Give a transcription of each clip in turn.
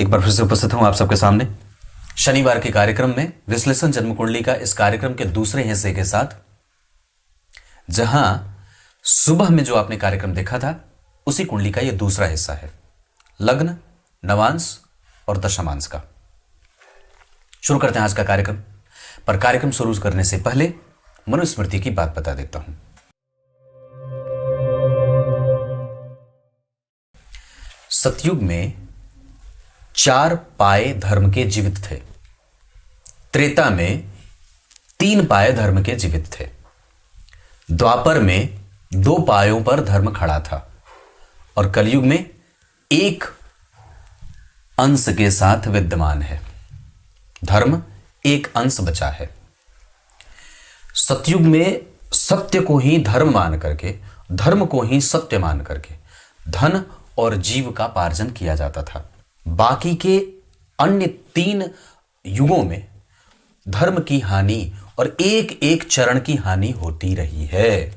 एक बार फिर से उपस्थित हूं आप सबके सामने शनिवार के कार्यक्रम में विश्लेषण जन्म कुंडली का इस कार्यक्रम के दूसरे हिस्से के साथ, जहां सुबह में जो आपने कार्यक्रम देखा था उसी कुंडली का यह दूसरा हिस्सा है, लग्न, नवांश और दशमांश का। शुरू करते हैं आज का कार्यक्रम। पर कार्यक्रम शुरू करने से पहले मनुस्मृति की बात बता देता हूं। सतयुग में 4 पाए धर्म के जीवित थे, त्रेता में 3 पाए धर्म के जीवित थे, द्वापर में 2 पायों पर धर्म खड़ा था और कलयुग में 1 अंश के साथ विद्यमान है। धर्म 1 अंश बचा है। सतयुग में सत्य को ही धर्म मान करके, धर्म को ही सत्य मान करके धन और जीव का पार्जन किया जाता था। बाकी के अन्य 3 युगों में धर्म की हानि और एक एक चरण की हानि होती रही है।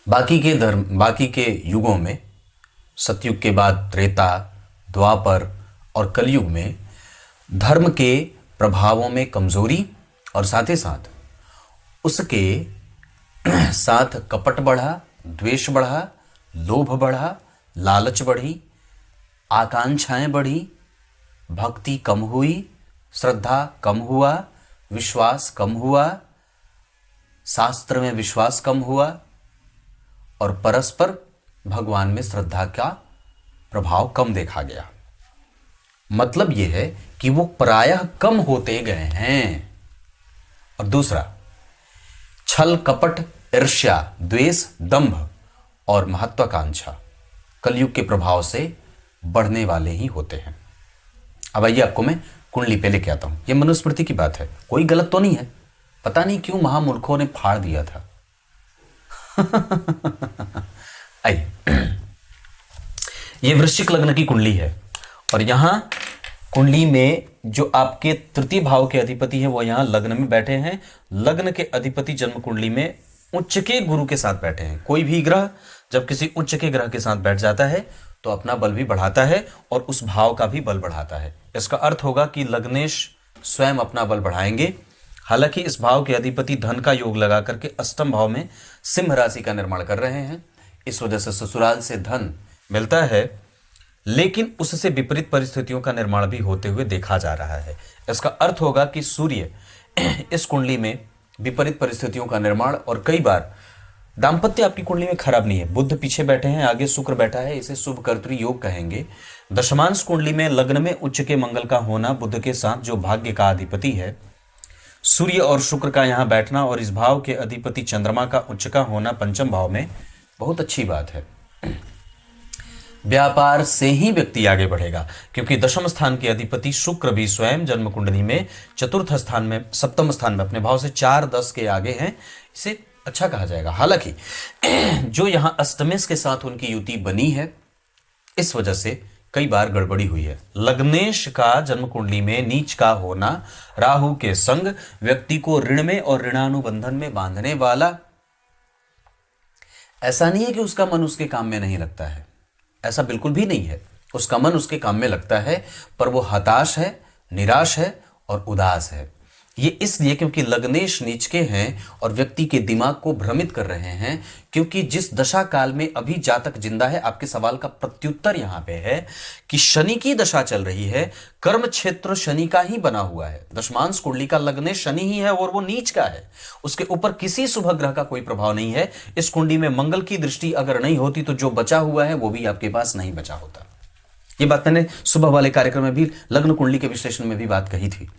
बाकी के युगों में, सतयुग के बाद त्रेता, द्वापर और कलयुग में धर्म के प्रभावों में कमजोरी और साथ ही साथ उसके साथ कपट बढ़ा, द्वेष बढ़ा, लोभ बढ़ा, लालच बढ़ी, आकांक्षाएं बढ़ी, भक्ति कम हुई, श्रद्धा कम हुआ, विश्वास कम हुआ, शास्त्र में विश्वास कम हुआ और परस्पर भगवान में श्रद्धा का प्रभाव कम देखा गया। मतलब यह है कि वो प्रायः कम होते गए हैं। और दूसरा, छल, कपट, ईर्ष्या, द्वेष, दंभ और महत्वाकांक्षा कलयुग के प्रभाव से बढ़ने वाले ही होते हैं। अब आइए आपको मैं कुंडली पे लेके आता हूं। यह मनुस्मृति की बात है, कोई गलत तो नहीं है। पता नहीं क्यों महामूर्खों ने फाड़ दिया था। आइए, यह वृश्चिक लग्न की कुंडली है और यहां कुंडली में जो आपके तृतीय भाव के अधिपति है वो यहां लग्न में बैठे हैं। लग्न के अधिपति जन्म कुंडली में उच्च के गुरु के साथ बैठे हैं। कोई भी ग्रह जब किसी उच्च के ग्रह के साथ बैठ जाता है तो अपना बल भी बढ़ाता है और उस भाव का भी बल बढ़ाता है। इसका अर्थ होगा कि लग्नेश स्वयं अपना बल बढ़ाएंगे। हालांकि इस भाव के अधिपति धन का योग लगा करके अष्टम भाव में सिंह राशि का निर्माण कर रहे हैं। इस वजह से ससुराल से धन मिलता है, लेकिन उससे विपरीत परिस्थितियों का निर्माण भी होते हुए देखा जा रहा है। इसका अर्थ होगा कि सूर्य इस कुंडली में विपरीत परिस्थितियों का निर्माण, और कई बार दाम्पत्य आपकी कुंडली में खराब नहीं है। बुध पीछे बैठे हैं, आगे शुक्र बैठा है, इसे शुभ कर्तृ योग कहेंगे। दशमांश कुंडली में लग्न में उच्च के मंगल का होना, बुध के साथ जो भाग्य का अधिपति है, सूर्य और शुक्र का यहां बैठना और इस भाव के अधिपति चंद्रमा का उच्च का होना पंचम भाव में बहुत अच्छी बात है। व्यापार से ही व्यक्ति आगे बढ़ेगा, क्योंकि दशम स्थान के अधिपति शुक्र भी स्वयं जन्म कुंडली में चतुर्थ स्थान में, सप्तम स्थान में अपने भाव से 4-10 के आगे हैं। इसे अच्छा कहा जाएगा। हालांकि जो यहां अष्टमेश के साथ उनकी युति बनी है, इस वजह से कई बार गड़बड़ी हुई है। लग्नेश का जन्म कुंडली में नीच का होना राहु के संग व्यक्ति को ऋण में और ऋणानुबंधन में बांधने वाला। ऐसा नहीं है कि उसका मन उसके काम में नहीं लगता है, ऐसा बिल्कुल भी नहीं है। उसका मन उसके काम में लगता है, पर वो हताश है, निराश है और उदास है। ये इसलिए क्योंकि लग्नेश नीच के हैं और व्यक्ति के दिमाग को भ्रमित कर रहे हैं। क्योंकि जिस दशा काल में अभी जातक जिंदा है, आपके सवाल का प्रत्युत्तर यहां पे है कि शनि की दशा चल रही है, कर्म क्षेत्र शनि का ही बना हुआ है। दशमांश कुंडली का लग्नेश शनि ही है और वो नीच का है। उसके ऊपर किसी शुभ ग्रह का कोई प्रभाव नहीं है। इस कुंडली में मंगल की दृष्टि अगर नहीं होती तो जो बचा हुआ है वो भी आपके पास नहीं बचा होता। ये बात मैंने सुबह वाले कार्यक्रम में भी, लग्न कुंडली के विश्लेषण में भी बात कही थी।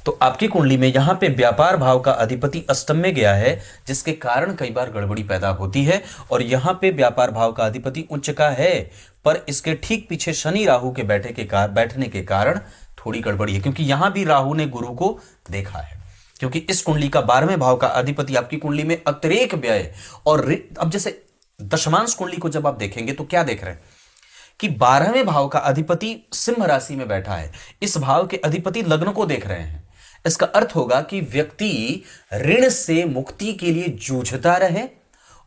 तो आपकी कुंडली में यहां पे व्यापार भाव का अधिपति अष्टम में गया है, जिसके कारण कई बार गड़बड़ी पैदा होती है। और यहां पे व्यापार भाव का अधिपति उच्च का है, पर इसके ठीक पीछे शनि राहु के बैठने के कारण थोड़ी गड़बड़ी है, क्योंकि यहां भी राहु ने गुरु को देखा है। क्योंकि इस कुंडली का 12वें भाव का अधिपति आपकी कुंडली में अतिरेक व्यय और अब जैसे दशमांश कुंडली को जब आप देखेंगे तो क्या देख रहे हैं कि 12वें भाव का अधिपति सिंह राशि में बैठा है, इस भाव के अधिपति लग्न को देख रहे हैं। इसका अर्थ होगा कि व्यक्ति ऋण से मुक्ति के लिए जूझता रहे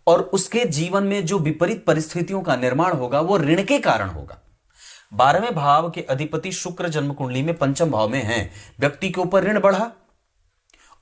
और उसके जीवन में जो विपरीत परिस्थितियों का निर्माण होगा वो ऋण के कारण होगा। 12वें भाव के अधिपति शुक्र जन्म कुंडली में पंचम भाव में है, व्यक्ति के ऊपर ऋण बढ़ा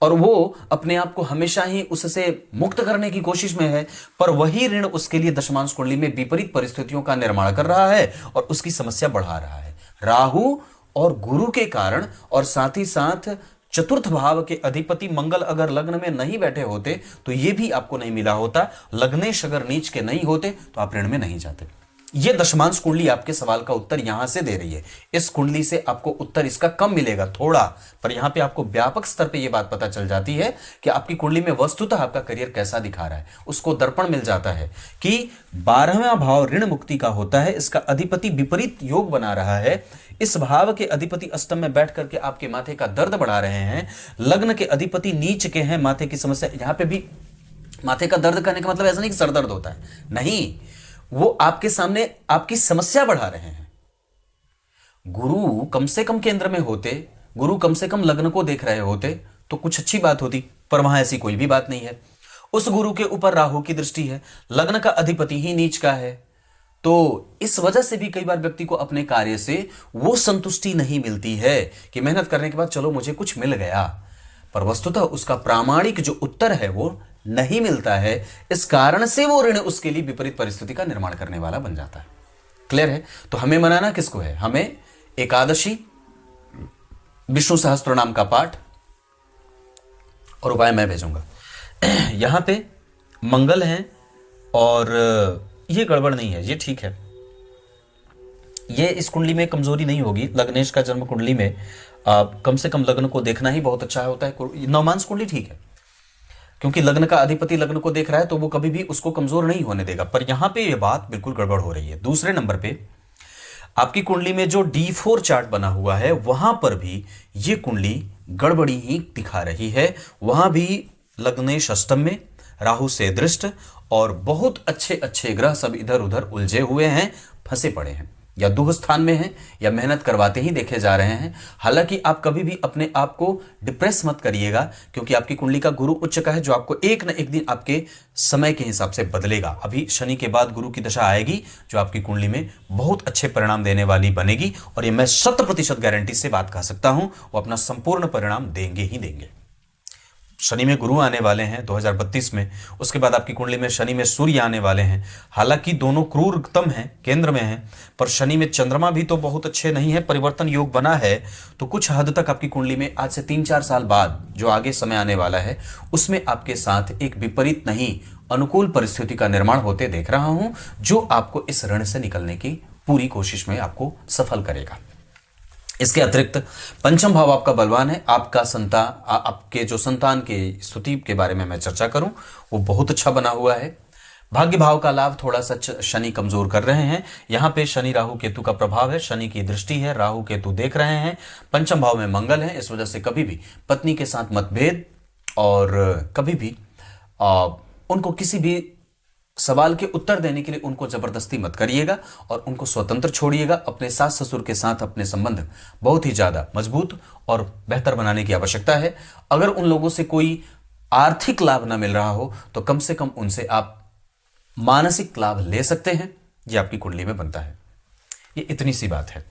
और वो अपने आप को हमेशा ही उससे मुक्त करने की कोशिश में है, पर वही ऋण उसके लिए दशमांश कुंडली में विपरीत परिस्थितियों का निर्माण कर रहा है और उसकी समस्या बढ़ा रहा है। राहु और गुरु के कारण और साथ ही साथ चतुर्थ भाव के अधिपति मंगल अगर लग्न में नहीं बैठे होते तो ये भी आपको नहीं मिला होता। लग्नेश अगर नीच के नहीं होते तो आप ऋण में नहीं जाते। ये दशमांश कुंडली आपके सवाल का उत्तर यहां से दे रही है। इस कुंडली से आपको उत्तर इसका कम मिलेगा थोड़ा, पर यहां पे आपको व्यापक स्तर पे ये बात पता चल जाती है कि आपकी कुंडली में वस्तुतः आपका करियर कैसा दिखा रहा है। उसको दर्पण मिल जाता है कि 12वां भाव ऋण मुक्ति का होता है, इसका अधिपति विपरीत योग बना रहा है। इस भाव के अधिपति अष्टम में बैठ करके आपके माथे का दर्द बढ़ा रहे हैं। लग्न के अधिपति नीच के हैं, माथे की समस्या। यहां पे भी माथे का दर्द करने का मतलब ऐसा नहीं कि सर दर्द होता है, नहीं, वो आपके सामने आपकी समस्या बढ़ा रहे हैं। गुरु कम से कम केंद्र में होते, गुरु कम से कम लग्न को देख रहे होते तो कुछ अच्छी बात होती, पर वहां ऐसी कोई भी बात नहीं है। उस गुरु के ऊपर राहु की दृष्टि है, लग्न का अधिपति ही नीच का है, तो इस वजह से भी कई बार व्यक्ति को अपने कार्य से वो संतुष्टि नहीं मिलती है कि मेहनत करने के बाद चलो मुझे कुछ मिल गया, पर वस्तुतः उसका प्रामाणिक जो उत्तर है वो नहीं मिलता है। इस कारण से वो ऋण उसके लिए विपरीत परिस्थिति का निर्माण करने वाला बन जाता है। क्लियर है? तो हमें मनाना किसको है? हमें एकादशी, विष्णु सहस्त्र नाम का पाठ और उपाय मैं भेजूंगा। यहां पे मंगल है और ये गड़बड़ नहीं है, ये ठीक है। ये इस कुंडली में कमजोरी नहीं होगी। लग्नेश का जन्म कुंडली में कम से कम लग्न को देखना ही बहुत अच्छा होता है। नवमांश कुंडली ठीक है, क्योंकि लग्न का अधिपति लग्न को देख रहा है तो वो कभी भी उसको कमजोर नहीं होने देगा, पर यहां पे ये बात बिल्कुल गड़बड़ हो रही है। दूसरे नंबर पे आपकी कुंडली में जो D4 चार्ट बना हुआ है वहां पर भी ये कुंडली गड़बड़ी ही दिखा रही है। वहां भी लग्नेश अष्टम में, राहु से दृष्ट और बहुत अच्छे अच्छे ग्रह सब इधर उधर उलझे हुए हैं, फंसे पड़े हैं, या दुह स्थान में हैं या मेहनत करवाते ही देखे जा रहे हैं। हालांकि आप कभी भी अपने आप को डिप्रेस मत करिएगा, क्योंकि आपकी कुंडली का गुरु उच्च का है, जो आपको एक न एक दिन आपके समय के हिसाब से बदलेगा। अभी शनि के बाद गुरु की दशा आएगी जो आपकी कुंडली में बहुत अच्छे परिणाम देने वाली बनेगी, और ये मैं 100% गारंटी से बात कह सकता हूं, वो अपना संपूर्ण परिणाम देंगे ही देंगे। शनि में गुरु आने वाले हैं 2032 में, उसके बाद आपकी कुंडली में शनि में सूर्य आने वाले हैं। हालांकि दोनों क्रूरतम हैं, केंद्र में हैं, पर शनि में चंद्रमा भी तो बहुत अच्छे नहीं है, परिवर्तन योग बना है। तो कुछ हद तक आपकी कुंडली में आज से 3-4 साल बाद जो आगे समय आने वाला है उसमें आपके साथ एक विपरीत नहीं अनुकूल परिस्थिति का निर्माण होते देख रहा हूं, जो आपको इस ऋण से निकलने की पूरी कोशिश में आपको सफल करेगा। इसके अतिरिक्त पंचम भाव आपका बलवान है। आपका आपके जो संतान के स्तुति के बारे में मैं चर्चा करूं, वो बहुत अच्छा बना हुआ है। भाग्य भाव का लाभ थोड़ा सा शनि कमजोर कर रहे हैं। यहां पे शनि राहु केतु का प्रभाव है, शनि की दृष्टि है, राहु केतु देख रहे हैं। पंचम भाव में मंगल है, इस वजह से कभी भी पत्नी के साथ मतभेद और कभी भी उनको किसी भी सवाल के उत्तर देने के लिए उनको जबरदस्ती मत करिएगा और उनको स्वतंत्र छोड़िएगा। अपने सास ससुर के साथ अपने संबंध बहुत ही ज्यादा मजबूत और बेहतर बनाने की आवश्यकता है। अगर उन लोगों से कोई आर्थिक लाभ ना मिल रहा हो तो कम से कम उनसे आप मानसिक लाभ ले सकते हैं, ये आपकी कुंडली में बनता है। ये इतनी सी बात है।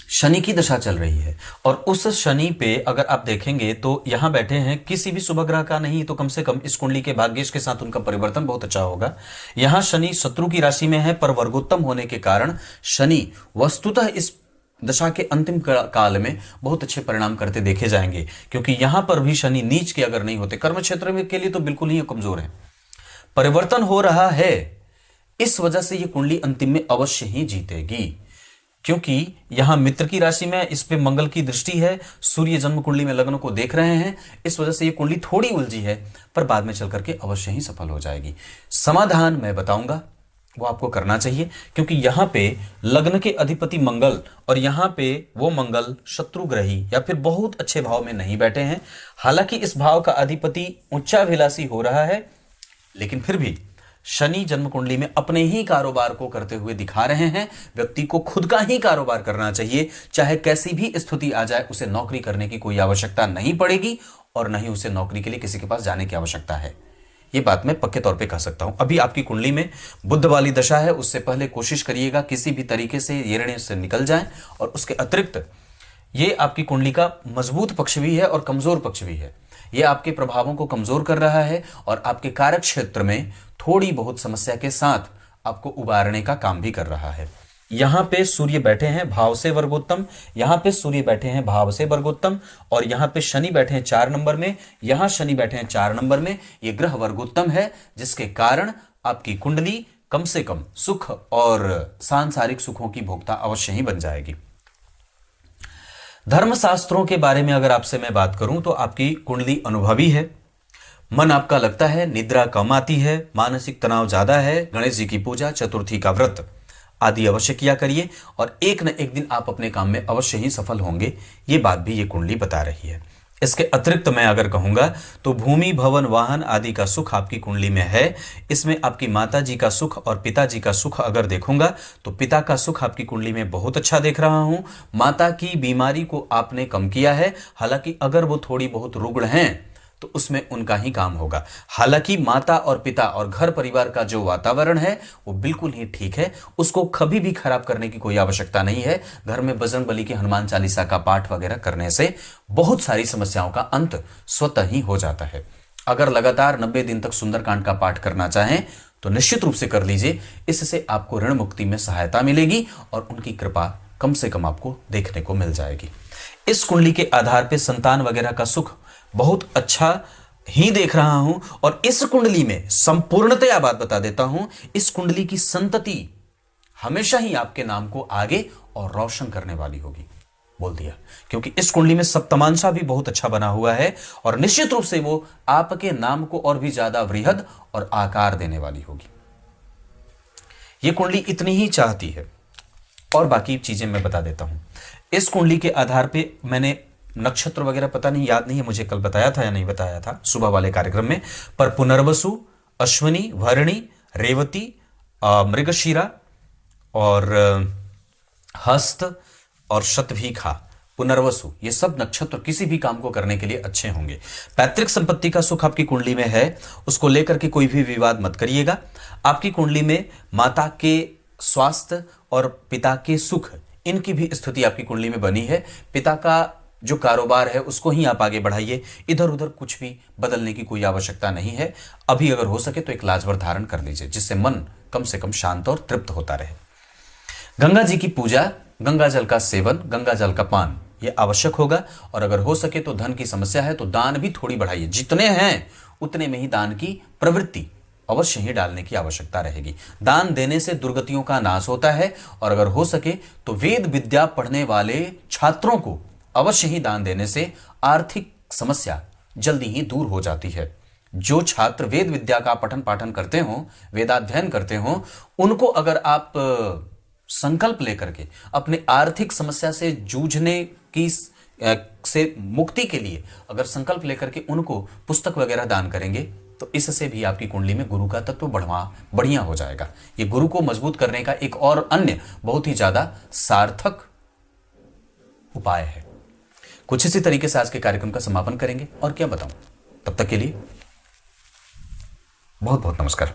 शनि की दशा चल रही है और उस शनि पे अगर आप देखेंगे तो यहां बैठे हैं किसी भी शुभ ग्रह का नहीं, तो कम से कम इस कुंडली के भाग्येश के साथ उनका परिवर्तन बहुत अच्छा होगा। यहां शनि शत्रु की राशि में है, पर वर्गोत्तम होने के कारण शनि वस्तुतः इस दशा के अंतिम काल में बहुत अच्छे परिणाम करते देखे जाएंगे, क्योंकि यहां पर भी शनि नीच के अगर नहीं होते, कर्म क्षेत्र में के लिए तो बिल्कुल ही कमजोर है। परिवर्तन हो रहा है, इस वजह से यह कुंडली अंतिम में अवश्य ही जीतेगी, क्योंकि यहां मित्र की राशि में इस पे मंगल की दृष्टि है, सूर्य जन्म कुंडली में लग्न को देख रहे हैं, इस वजह से ये कुंडली थोड़ी उलझी है, पर बाद में चल करके अवश्य ही सफल हो जाएगी। समाधान मैं बताऊंगा, वो आपको करना चाहिए, क्योंकि यहां पे लग्न के अधिपति मंगल और यहां पे वो मंगल शत्रुग्रही या फिर बहुत अच्छे भाव में नहीं बैठे हैं। हालांकि इस भाव का अधिपति उच्चाभिलाषी हो रहा है, लेकिन फिर भी शनि जन्म कुंडली में अपने ही कारोबार को करते हुए दिखा रहे हैं। व्यक्ति को खुद का ही कारोबार करना चाहिए, चाहे कैसी भी स्थिति आ जाए, उसे नौकरी करने की कोई आवश्यकता नहीं पड़ेगी और नहीं उसे नौकरी के लिए किसी के पास जाने की आवश्यकता है। ये बात मैं पक्के तौर पे कह सकता हूं। अभी आपकी कुंडली में बुध वाली दशा है, उससे पहले कोशिश करिएगा किसी भी तरीके से ये ऋण से निकल जाएं। और उसके अतिरिक्त ये आपकी कुंडली का मजबूत पक्ष भी है और कमजोर पक्ष भी है। ये आपके प्रभावों को कमजोर कर रहा है और आपके कार्य क्षेत्र में थोड़ी बहुत समस्या के साथ आपको उबारने का काम भी कर रहा है। यहां पे सूर्य बैठे हैं भाव से वर्गोत्तम, यहां पे सूर्य बैठे हैं भाव से वर्गोत्तम, और यहां पे शनि बैठे हैं 4 नंबर में, यहां शनि बैठे हैं 4 नंबर में। ये ग्रह वर्गोत्तम है, जिसके कारण आपकी कुंडली कम से कम सुख और सांसारिक सुखों की भोक्ता अवश्य ही बन जाएगी। धर्मशास्त्रों के बारे में अगर आपसे मैं बात करूं तो आपकी कुंडली अनुभवी है, मन आपका लगता है, निद्रा कम आती है, मानसिक तनाव ज्यादा है, गणेश जी की पूजा, चतुर्थी का व्रत आदि अवश्य किया करिए और एक न एक दिन आप अपने काम में अवश्य ही सफल होंगे। ये बात भी ये कुंडली बता रही है। इसके अतिरिक्त मैं अगर कहूंगा तो भूमि, भवन, वाहन आदि का सुख आपकी कुंडली में है। इसमें आपकी माता जी का सुख और पिताजी का सुख अगर देखूंगा तो पिता का सुख आपकी कुंडली में बहुत अच्छा देख रहा हूं। माता की बीमारी को आपने कम किया है, हालांकि अगर वो थोड़ी बहुत रुग्ण हैं तो उसमें उनका ही काम होगा। हालांकि माता और पिता और घर परिवार का जो वातावरण है वो बिल्कुल ही ठीक है, उसको कभी भी खराब करने की कोई आवश्यकता नहीं है। घर में बजरंग बली के हनुमान चालीसा का पाठ वगैरह करने से बहुत सारी समस्याओं का अंत स्वतः ही हो जाता है। अगर लगातार 90 दिन तक सुंदरकांड का पाठ करना चाहें तो निश्चित रूप से कर लीजिए, इससे आपको ऋण मुक्ति में सहायता मिलेगी और उनकी कृपा कम से कम आपको देखने को मिल जाएगी। इस कुंडली के आधार पर संतान वगैरह का सुख बहुत अच्छा ही देख रहा हूं और इस कुंडली में संपूर्णतया बात बता देता हूं, इस कुंडली की संतति हमेशा ही आपके नाम को आगे और रोशन करने वाली होगी। बोल दिया, क्योंकि इस कुंडली में सप्तमांशा भी बहुत अच्छा बना हुआ है और निश्चित रूप से वो आपके नाम को और भी ज्यादा वृहद और आकार देने वाली होगी। ये कुंडली इतनी ही चाहती है और बाकी चीजें मैं बता देता हूं। इस कुंडली के आधार पे मैंने नक्षत्र वगैरह पता नहीं, याद नहीं है मुझे कल बताया था या नहीं बताया था सुबह वाले कार्यक्रम में, पर पुनर्वसु, अश्विनी, भरणी, रेवती, मृगशीरा और हस्त और शतभिखा, पुनर्वसु, ये सब नक्षत्र किसी भी काम को करने के लिए अच्छे होंगे। पैतृक संपत्ति का सुख आपकी कुंडली में है, उसको लेकर के कोई भी विवाद मत करिएगा। आपकी कुंडली में माता के स्वास्थ्य और पिता के सुख, इनकी भी स्थिति आपकी कुंडली में बनी है। पिता का जो कारोबार है उसको ही आप आगे बढ़ाइए, इधर उधर कुछ भी बदलने की कोई आवश्यकता नहीं है। अभी अगर हो सके तो एक लाजवर धारण कर लीजिए, जिससे मन कम से कम शांत और तृप्त होता रहे। गंगा जी की पूजा, गंगा जल का सेवन, गंगा जल का पान, ये आवश्यक होगा। और अगर हो सके तो धन की समस्या है तो दान भी थोड़ी बढ़ाइए, जितने हैं उतने में ही दान की प्रवृत्ति अवश्य ही डालने की आवश्यकता रहेगी। दान देने से दुर्गतियों का नाश होता है और अगर हो सके तो वेद विद्या पढ़ने वाले छात्रों को अवश्य ही दान देने से आर्थिक समस्या जल्दी ही दूर हो जाती है। जो छात्र वेद विद्या का पठन पाठन करते हो, वेदाध्ययन करते हो, उनको अगर आप संकल्प लेकर के अपने आर्थिक समस्या से जूझने की से मुक्ति के लिए अगर संकल्प लेकर के उनको पुस्तक वगैरह दान करेंगे तो इससे भी आपकी कुंडली में गुरु का तत्व बढ़िया हो जाएगा। ये गुरु को मजबूत करने का एक और अन्य बहुत ही ज्यादा सार्थक उपाय है। कुछ इसी तरीके से आज के कार्यक्रम का समापन करेंगे और क्या बताऊं। तब तक के लिए बहुत बहुत नमस्कार।